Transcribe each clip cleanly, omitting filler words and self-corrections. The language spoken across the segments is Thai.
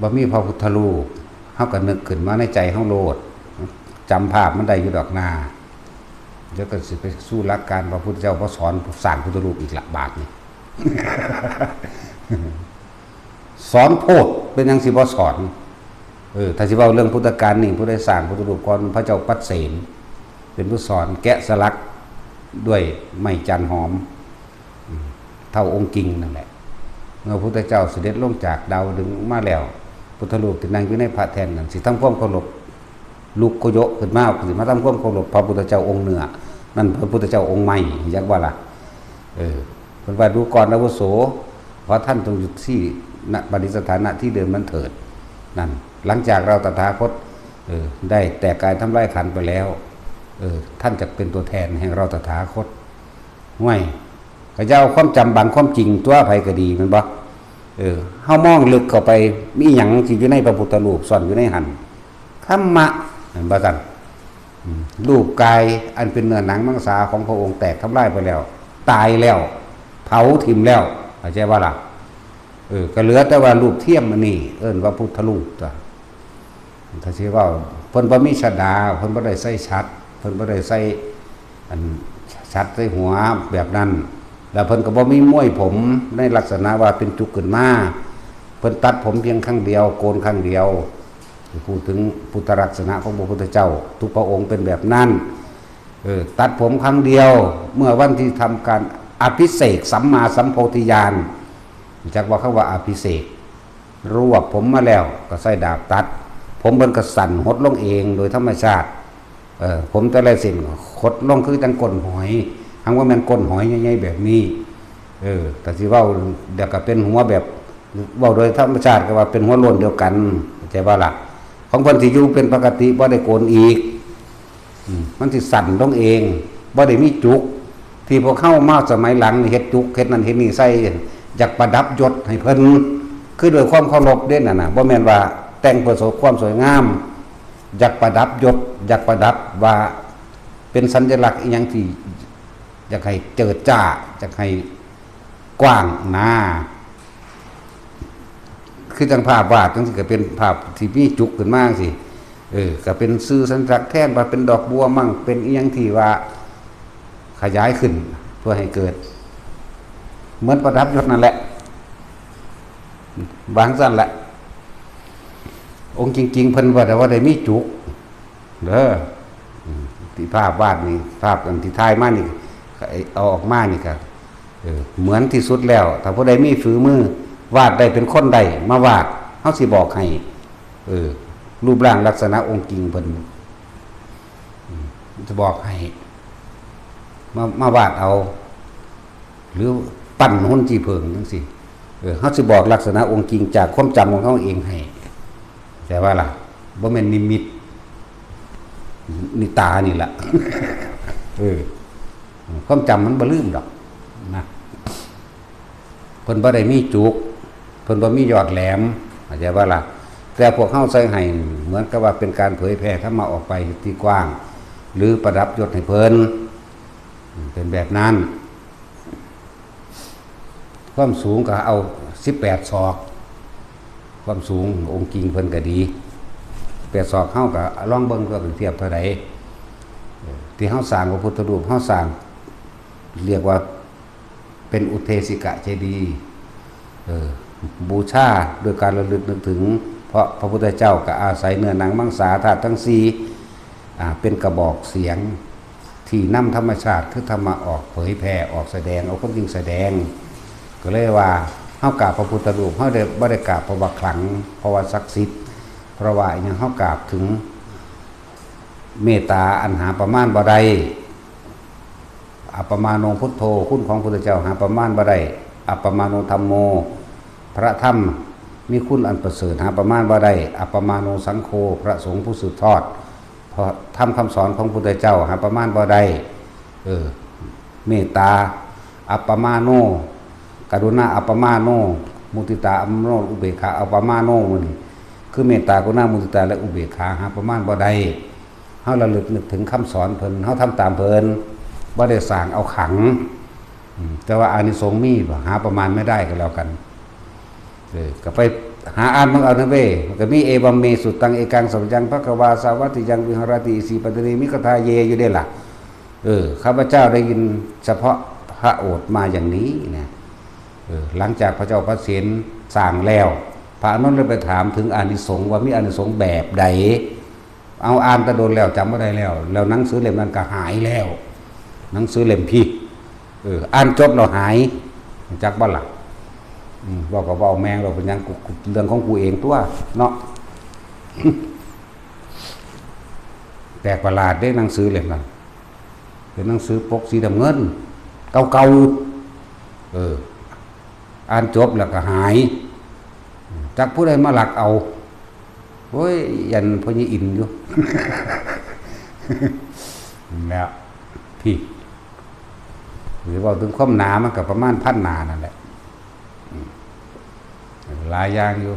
บ่มีพระพุทธรูปเฮาก็นึกขึ้นมาในใจเฮาโลดจำภาพมันได้อยู่ดอกนาเดี๋ยวก็สิไปสู้หลักการพระพุทธเจ้าบ่สอนสร้างพุทธรูปอีกละบาทนี่ สอนโพดเป็นยังสิบ่สอนถ้าสิเว้าเรื่องพุทธการนี่ผู้ได้สร้างพุทธรูปก่อนพระเจ้าปัสเสนเป็นผู้สอนแกะสลักด้วยไม้จันหอมเท่าองค์จริงนั่นแหละเมื่อพระพุทธเจ้าเสด็จลงจากดาวดึงมาแล้วพุทธรูปที่นั่งอยู่ในพระแท่นนั่นสิทำความเคารพลูกโกโยขึ้นมาสิมาทำความเคารพพระพุทธเจ้าองค์เหนือนั่นพระพุทธเจ้าองค์ใหม่ยักว่าล่ะเพิ่นว่าดูก่อนอาวุโสเพราะท่านต้องอยู่ที่ณปฏิสถานะที่เดิมนั้นเถิดนั่นหลังจากเราตถาคตได้แต่กายทำลายขันธ์ไปแล้วท่านจะเป็นตัวแทนแห่งเราตถาคตห่วยก็จะเอาความจำบางความจริงตัวไผก็ดีมันบ่เฮามองลึกเข้าไปมีหยังที่อยู่ในพระพุทธรูปซ่อนอยู่ในหันธรรมะบ่ซั่นรูปกายอันเป็นเนื้อหนังมังสาของพระองค์แตกทำลายไปแล้วตายแล้วเผาถิ่มแล้วเข้าใจว่าล่ะก็เหลือแต่ว่ารูปเทียมอันนี้เอิ้นว่าพุทธรูปจ้ะถ้าสิว่าเพิ่นบ่มีชฎาเพิ่นบ่ได้ใส่ชัดเพิ่นบ่ได้ใส่อันชัดใส่หัวแบบนั้นแล้วเพิ่นก็บ่มีม้วยผมในลักษณะว่าเป็นจุกขึ้นมาเพิ่นตัดผมเพียงครั้งเดียวโกนครั้งเดียวพูดถึงพุทธลักษณะของพระพุทธเจ้าทุกพระองค์เป็นแบบนั้นตัดผมครั้งเดียวเมื่อวันที่ทำการอภิเษกสัมมาสัมโพธิญาณจักว่าคำว่าอภิเษกรวบผมมาแล้วก็ใส่ดาบตัดผมเพิ่นก็สั่นหดลงเองโดยธรรมชาติผมแต่ละสิ่งหดลงคือจังก้นหอยหังว่ามันก้นหอยใหญ่ๆแบบนี้แต่สิเว้าเดี๋ยวก็เป็นหัวแบบเว้าโดยธรรมชาติก็ว่าเป็นหัวโล้นเดียวกันเข้าใจว่าล่ะของเพิ่นสิอยู่เป็นปกติบ่ได้โกนอีกมันสิสั่นลงเองบ่ได้มีจุกที่พวกเข้ามาสมัยหลังเฮ็ดจุกเฮ็ดนั่นเฮ็ดนี่ใส่อยากประดับยศให้เพิ่นคือโดยความเคารพเด้นั่นน่ะบ่แม่นว่าแต่งเพื่อความสวยงามอยากประดับยศอยากประดับว่าเป็นสัญลักษณ์อีหยังที่อยากให้เจิดจ้าอยากให้กว้างหน้าคือจังภาพวาดจังสิก็เป็นภาพที่มีจุกขึ้นมาสิก็เป็นสื่อสัญลักษณ์แทนว่าเป็นดอกบัวมั่งเป็นอีหยังที่ว่าขยายขึ้นเพื่อให้เกิดเหมือนประดับยศนั่นแหละบางสั้นแหละองค์จริงๆเพิ่นว่าแต่ว่าได้มีจุกเด้อที่ภาพวาดนี่ภาพที่ถ่ายมานี่เอาออกมานี่ก็เหมือนที่สุดแล้วถ้าผู้ใดมีฝีมือวาดได้เป็นคนใดมาวาดเฮาสิบอกให้รูปร่างลักษณะองค์จริงเพิ่นจะบอกให้มาวาดเอาหรือปั้นหุ่นจีเพิงจังซี่เฮาสิบอกลักษณะองค์จริงจากความจำของเฮาเองให้แต่ว่าล่ะบ่แม่นนิมิตนิตานี่ล่ะความจำมันบ่ลืมดอกนะเพิ่นบ่ได้มีจุกเพิ่นบ่มียอดแหลมเข้าใจว่าล่ะแต่พวกเฮาใส่ให้เหมือนกับว่าเป็นการเผยแพร่ธรรมะออกไปที่กว้างหรือประดับยศให้เพิ่นเป็นแบบนั้นความสูงก็เอา18 ศอกความสูงองค์จริงเพิ่นก็ดี8 ศอกเฮาก็ลองเบิ่งว่าเป็นเทียบเท่าใดที่เฮาสร้างพระพุทธรูปเฮาสร้างเรียกว่าเป็นอุเทสิกะเจดีย์บูชาโดยการระลึกนึกถึงเพราะพระพุทธเจ้าก็อาศัยเนื้อหนังมังสาธาตุทั้ง4เป็นกระบอกเสียงที่นำธรรมชาติคือธรรมะออกเผยแผ่ออกแสดงเอาความจริงแสดงก็เลยว่าเฮากราบพระพุทธรูปเฮาได้บ่ได้กราบเพราะว่าขลังเพราะว่าศักดิ์สิทธิ์เพราะว่าอย่างเฮากราบถึงเมตตาอันหาประมาณบ่ได้อัปปมาโนพุทโธคุณของพระพุทธเจ้าหาประมาณบ่ได้อัปปมาโนธัมโมพระธรรมมีคุณอันประเสริฐหาประมาณบ่ได้อัปปมาโนสังโฆพระสงฆ์ผู้สืบทอดเพราะธรรมคำสอนของพระพุทธเจ้าหาประมาณบ่ได้เมตตาอัปปมาโนกรุณาอัปปมาโนมุทิตาอัปปมาโนอุเบกขาอัปปมาโนมันคือเมตตากรุณามุทิตาและอุเบกขาหาประมาณบ่ได้เฮาระลึกนึกถึงคำสอนเพิ่นเฮาทำตามเพิ่นบ่ได้สร้างเอาขังแต่ว่าอานิสงส์มีหาประมาณไม่ได้ก็แล้วกันก็ไป หาอ่านมึงเอานะเว้ยมันก็มีเอวัมเมสุตังเอกังสัมจังภควาสาวัติยังวิหารติสีปัตติมิกทาเยอยู่ได้ล่ะข้าพเจ้าได้ยินเฉพาะพระโอษฐ์มาอย่างนี้นะหลังจากพระเจ้าพระเศียรสร้างแล้วพระอนุนเลยไปถามถึงอานิสงส์ว่ามีอานิสงส์แบบใดเอาอ่านตะโดนแล้วจำไม่ได้แล้วหนังสือเล่มนั้นก็หายแล้วหนังสือเล่มพี่อ่านจบเราหายจักบ้าหลักบอกกับว่าแมงเราเป็นยังเรื่องของกูเองตัวเนาะ แปลกประหลาดได้หนังสือเล่มนั้นเป็นหนังสือปกสีดำเงินเก่าอ่านจบแล้วก็หายจากผู้ใดมาหลักเอาโอ้ยยันพญอินอยู่ แล้วพี่หรือว่าถึงความหนามันกับประมาณ1,000 หนานั่นแหละหลายอย่างอยู่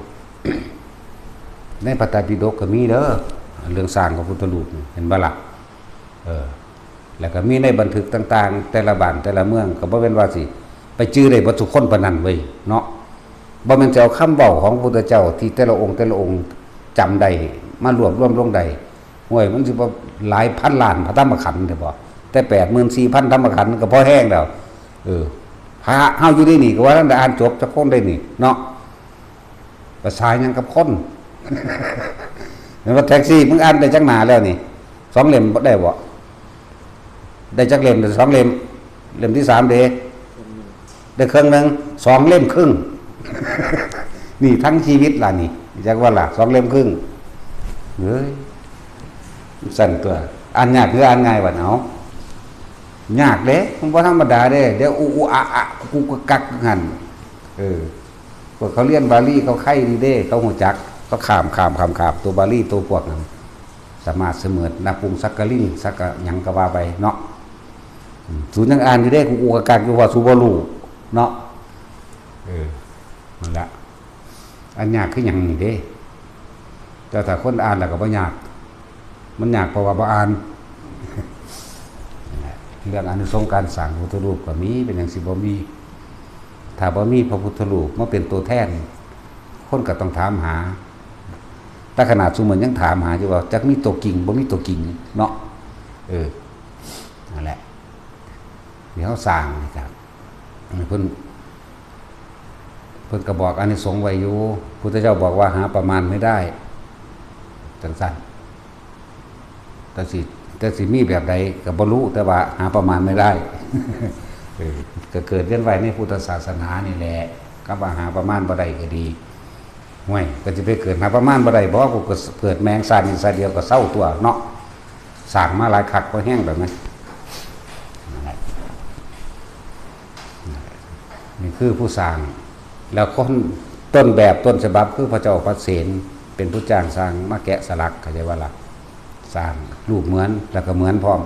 ในพระไตรปิฎกก็มีเด้อเรื่องสร้างของพุทธรูปเห็นบ่ล่ะแล้วก็มีในบันทึกต่างๆแต่ละบ้านแต่ละเมืองก็บ่เป็นว่าสิไปจื้อได้บ่ทุกคนปานนั้นเว้ยเนาะบ่แม่นจะเอาคำเว้าของพระพุทธเจ้าที่แต่ละองค์จำได้มารวบรวมลงได้ห่วยมันสิบ่หลายพันล้านพระธรรมขันธ์เด้อบ่แต่ 84,000 ธรรมขันธ์ก็พอแห้งแล้วพระเฮาอยู่ได้นี่ก็ว่าตั้งแต่อ่านจบจะคงได้นี่เนาะประสานยังกับคนเห็นว่าแท็กซี่มึงอ่านได้จักหนาแล้วนี่2 เล่มได้บ่ได้จักเล่มได้2 เล่มเล่มที่3ได้ครึ่งนึง2 เล่มครึ่ง นี่ทั้งชีวิตล่ะนี่จักว่าล่ะ2 เล่มครึ่งเฮ้ยสั่นตัวอ่านยากหรืออ่านง่ายวะเนาะยากเด้มันบ่ธรรมดาเด้เดี๋ยวอูอะกูกักหั่นพวกเขาเรียนบาลีเขาไข่ดีเด้เขาหูจักเขาขามตัวบาลีตัวพวกนั้นสามารถเสมอนาปุงสักกะลิงสักกะหยังก็ว่าไปเนาะสูนยังอ่านอยู่เด้กูกักอยู่ว่าสูบ่รู้เนาะนั่นแหละอันยากคือหยังนี่เด้แต่ถ้าคนอ่านแล้วก็บ่ยากมันยากเพราะว่าบ่อ่านเรื่องอานิสงส์การสร้างพระพุทธรูปก็มีเป็นอย่างสิบ่มีถ้าบ่มีพระพุทธรูปมาเป็นตัวแทนคนก็ต้องถามหาแต่ขนาดซุมื้อยังถามหาอยู่ว่าจักมีตัวกิ่งบ่มีตัวกิ่งเนาะนั่นแหละที่เฮาสร้างนี่ครับเพิ่นก็บอกอานิสงส์ไว้อยู่พุทธเจ้าบอกว่าหาประมาณไม่ได้จังซั่นแต่สิมีแบบใดก็บ่รู้แต่ว่าหาประมาณไม่ได้ ก็เกิดเวียนว่ายในพุทธศาสนานี่แหละก็ว่าหาประมาณบ่ได้ก็ดีห่วยก็จะไปเกิดหาประมาณบ่ได้บ่กูก็เกิดแมงสานี่สาเดียวก็เศร้าตัวเนาะสร้างมาหลายคักบ่แห้งแบบนั้นนี่คือผู้สร้างแล้วคนต้นแบบต้นฉบับคือพระเจ้าพระเศียรเป็นผู้จ้างสร้างมาแกะสลักเข้าใจว่าล่ะสร้างรูปเหมือนแล้วก็เหมือนพร้อม